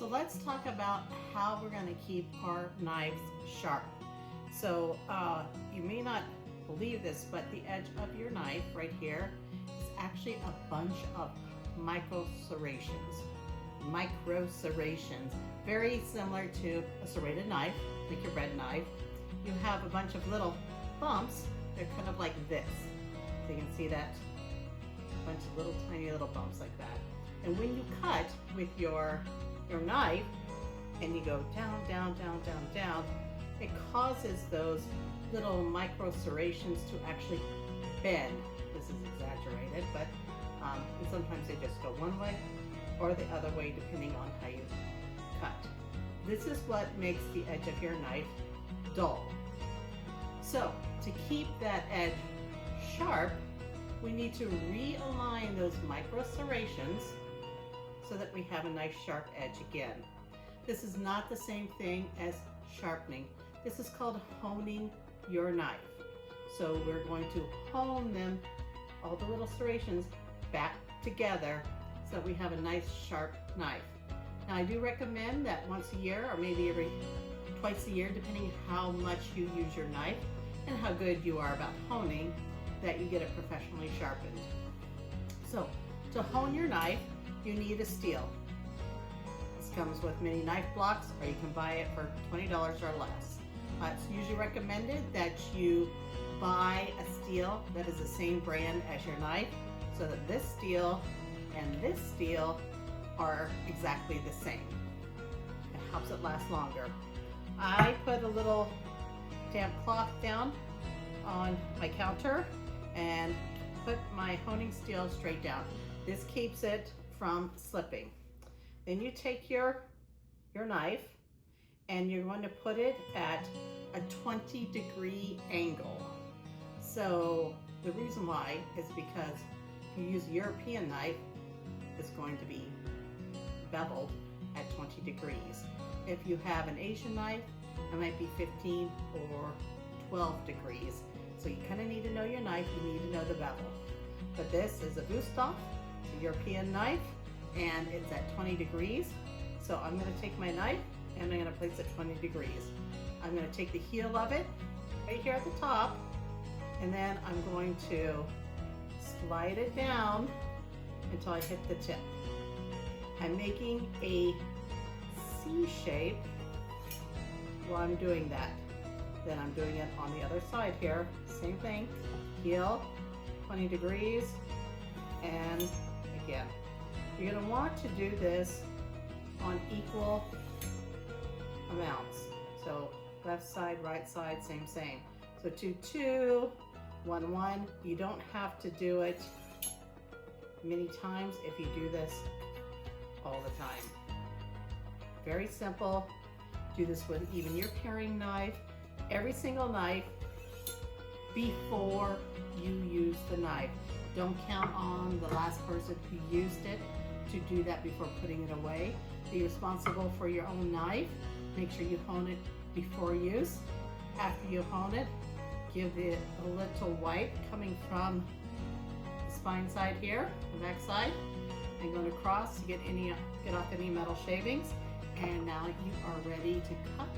So let's talk about how we're going to keep our knives sharp. So you may not believe this, but the edge of your knife right here is actually a bunch of micro serrations. Micro serrations, very similar to a serrated knife, like your bread knife. You have a bunch of little bumps. They're kind of like this. So you can see that, a bunch of little tiny little bumps like that. And when you cut with your knife and you go down, down, down, down, down, it causes those little micro serrations to actually bend. This is exaggerated, but and sometimes they just go one way or the other way depending on how you cut. This is what makes the edge of your knife dull. So to keep that edge sharp, we need to realign those micro serrations so that we have a nice sharp edge again. This is not the same thing as sharpening. This is called honing your knife. So we're going to hone them, all the little serrations, back together so that we have a nice sharp knife. Now I do recommend that once a year or maybe every twice a year, depending how much you use your knife and how good you are about honing, that you get it professionally sharpened. So to hone your knife, you need a steel. This comes with mini knife blocks, or you can buy it for $20 or less. It's usually recommended that you buy a steel that is the same brand as your knife, so that this steel and this steel are exactly the same. It helps it last longer. I put a little damp cloth down on my counter and put my honing steel straight down. This keeps it from slipping. Then you take your knife and you're going to put it at a 20-degree angle. So the reason why is because if you use a European knife, it's going to be beveled at 20 degrees. If you have an Asian knife, it might be 15 or 12 degrees. So you kind of need to know your knife, you need to know the bevel. But this is a Wüsthof, it's a European knife, and it's at 20 degrees. So I'm going to take my knife and I'm going to place it 20 degrees. I'm going to take the heel of it right here at the top, and then I'm going to slide it down until I hit the tip. I'm making a C shape while I'm doing that. Then I'm doing it on the other side here. Same thing, heel, 20 degrees, and again. You're going to want to do this on equal amounts. So left side, right side, same. So 2, 2, 1, 1. You don't have to do it many times if you do this all the time. Very simple. Do this with even your paring knife, every single knife before you use the knife. Don't count on the last person who used it to do that before putting it away. Be responsible for your own knife. Make sure you hone it before use. After you hone it, give it a little wipe coming from the spine side here, the back side, and going across to get off any metal shavings. And now you are ready to cut